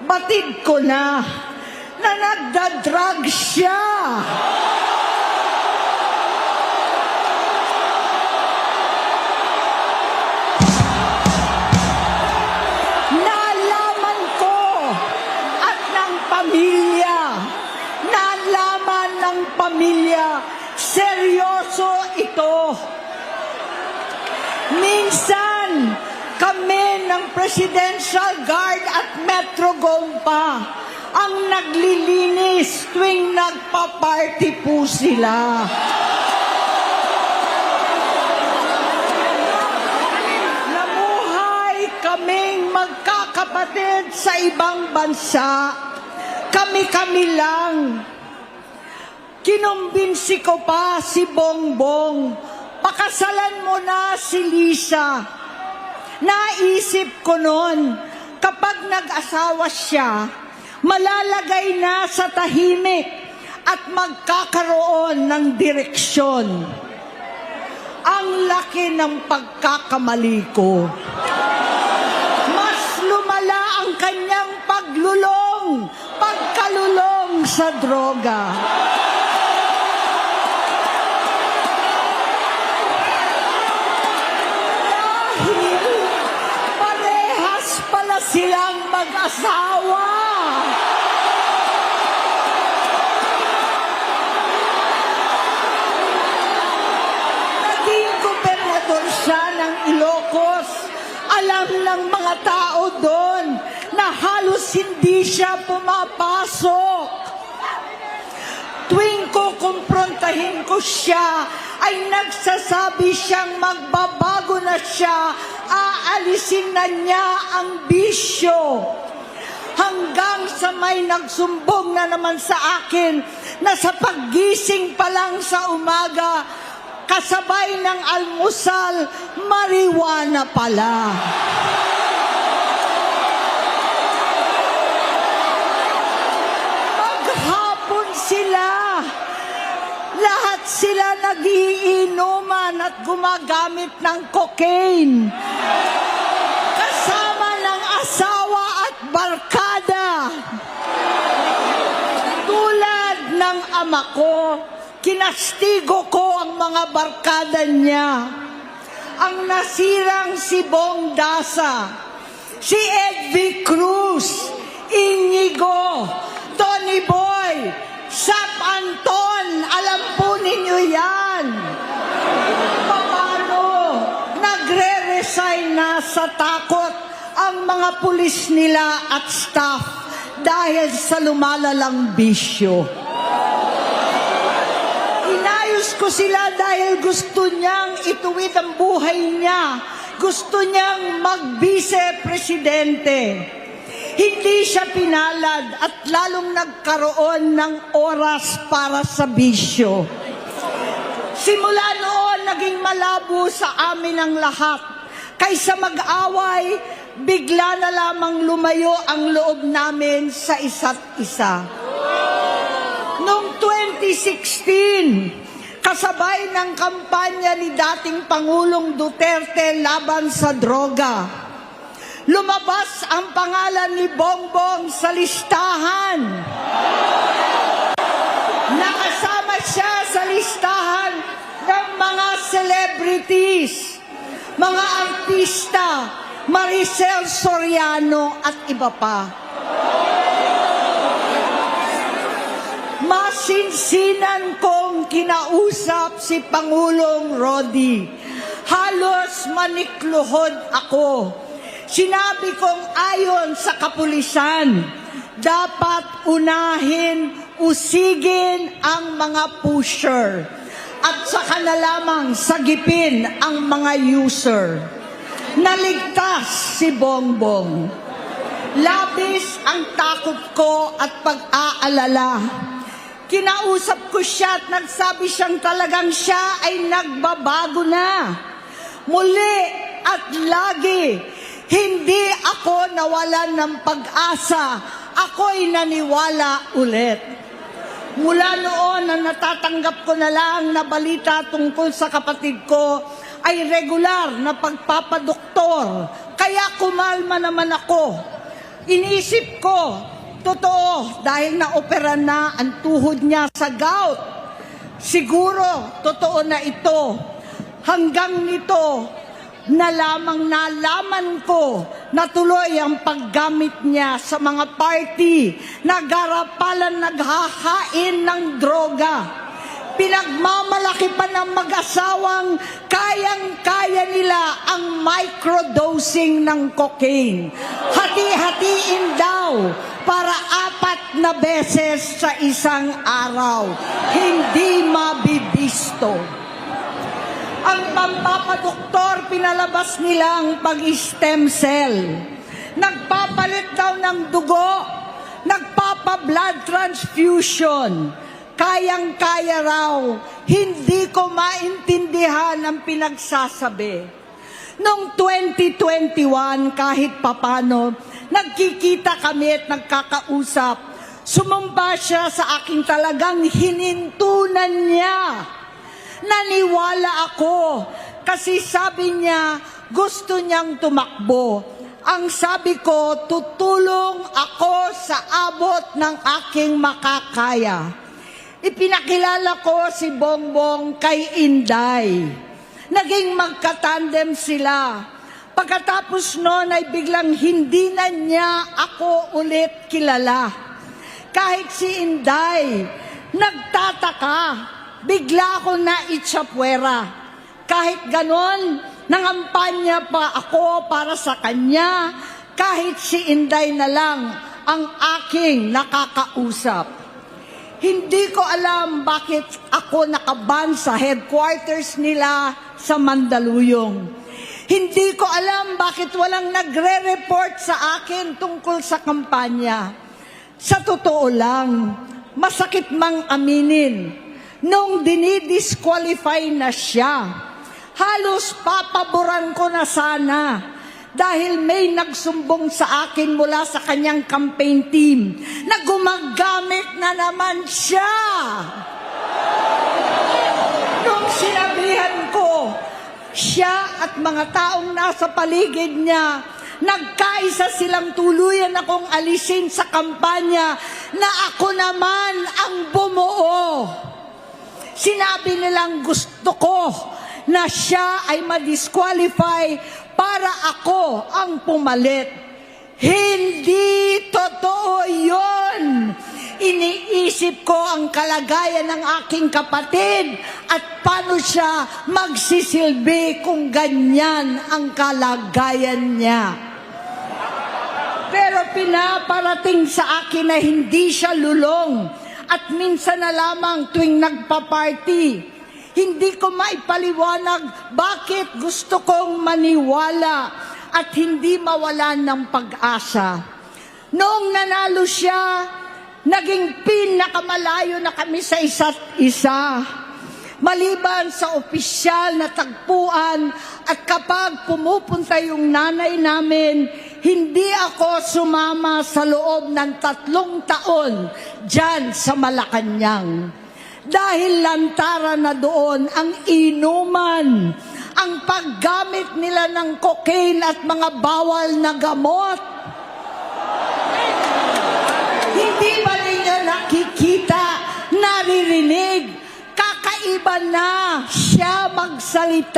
batid ko na nagdadrag siya. Nalaman ko at ng pamilya, nalaman ng pamilya, seryoso ito. Minsan, kami ng Presidential Guard at Metro Gompa ang naglilinis tuwing nagpa-party po sila. Namuhay kaming magkakapatid sa ibang bansa. Kami-kami lang. Kinumbinsi ko pa si Bongbong, pakasalan mo na si Lisa. Naisip ko noon, kapag nag-asawa siya, malalagay na sa tahimik at magkakaroon ng direksyon. Ang laki ng pagkakamali ko. Mas lumala ang kanyang pagkalulong sa droga. Silang mag-asawa. Naging gobernador siya ng Ilocos. Alam ng mga tao doon na halos hindi siya pumapasok. Tuwing kukumprontahin ko siya, ay nagsasabi siyang magbabago na siya, aalisin na niya ang bisyo. Hanggang sa may nagsumbong na naman sa akin na sa paggising pa lang sa umaga, kasabay ng almusal, marijuana pala. Maghapon sila. Lahat sila nagiinuman at gumagamit ng cocaine. Kasama ng asawa at barkada. Tulad ng ama ko, kinastigo ko ang mga barkada niya. Ang nasirang si Bong Dasa, si Edvi Cruz, Inigo, Tony Boy, Sap Anton, alam po ninyo yan. Paano nagre-resign na sa takot ang mga pulis nila at staff dahil sa lumalalang bisyo. Inayos ko sila dahil gusto niyang ituwid ang buhay niya. Gusto niyang mag-vice-presidente. Hindi siya pinalad at lalong nagkaroon ng oras para sa bisyo. Simula noon, naging malabo sa amin ang lahat. Kaysa mag-away, bigla na lamang lumayo ang loob namin sa isa't isa. Noong 2016, kasabay ng kampanya ni dating Pangulong Duterte laban sa droga, lumabas ang pangalan ni Bongbong sa listahan. Nakasama siya sa listahan ng mga celebrities, mga artista, Maricel Soriano at iba pa. Masinsinan kong kinausap si Pangulong Rodi. Halos manikluhod ako. Sinabi kong ayon sa kapulisan, dapat usigin ang mga pusher at saka na lamang sagipin ang mga user. Naligtas si Bongbong. Labis ang takot ko at pag-aalala. Kinausap ko siya at nagsabi siyang talagang siya ay nagbabago na. Muli at lagi, hindi ako nawalan ng pag-asa. Ako'y naniwala ulit. Mula noon na natatanggap ko na lang na balita tungkol sa kapatid ko ay regular na pagpapadoktor. Kaya kumalma naman ako. Inisip ko, totoo, dahil naopera na ang tuhod niya sa gout. Siguro, totoo na ito. Hanggang nito, nalaman ko na tuloy ang paggamit niya sa mga party, nagarapalan, naghahain ng droga. Pinagmamalaki pa ng mag-asawang kayang-kaya nila ang microdosing ng cocaine. Hati-hatiin daw para 4 na beses sa isang araw. Hindi mabibisto. Ang pampapadoktor, pinalabas nilang pag-stem cell. Nagpapalit daw ng dugo, nagpapa-blood transfusion. Kayang-kaya raw, hindi ko maintindihan ang pinagsasabi. Noong 2021, kahit papano, nagkikita kami at nagkakausap. Sumumpa siya sa aking talagang hinintunan niya. Naniwala ako kasi sabi niya gusto niyang tumakbo. Ang sabi ko, tutulong ako sa abot ng aking makakaya. Ipinakilala ko si Bongbong kay Inday. Naging magkatandem sila. Pagkatapos noon ay biglang hindi na niya ako ulit kilala. Kahit si Inday, nagtataka. Bigla ako na itsapwera. Kahit ganon, nangampanya pa ako para sa kanya. Kahit si Inday na lang ang aking nakakausap. Hindi ko alam bakit ako nakaban sa headquarters nila sa Mandaluyong. Hindi ko alam bakit walang nagre-report sa akin tungkol sa kampanya. Sa totoo lang, masakit mang aminin, nung dinidisqualify na siya, halos papaboran ko na sana. Dahil may nagsumbong sa akin mula sa kanyang campaign team na gumagamit na naman siya. Nung sinabihan ko, siya at mga taong nasa paligid niya, nagkaisa silang tuluyan akong alisin sa kampanya na ako naman ang bumuo. Sinabi nilang gusto ko na siya ay ma-disqualify para ako ang pumalit. Hindi totoo yun. Iniisip ko ang kalagayan ng aking kapatid at paano siya magsisilbi kung ganyan ang kalagayan niya. Pero pinaparating sa akin na hindi siya lulong at minsan na lamang tuwing nagpa-party. Hindi ko maipaliwanag bakit gusto kong maniwala at hindi mawalan ng pag-asa. Noong nanalo siya, naging pinakamalayo na kami sa isa't isa. Maliban sa opisyal na tagpuan at kapag pumupunta yung nanay namin, hindi ako sumama sa loob ng 3 taon dyan sa Malacanang. Dahil lantaran na doon ang inuman, ang paggamit nila ng cocaine at mga bawal na gamot. Hindi ba ninyo nakikita, naririnig, kakaiba na siya magsalita?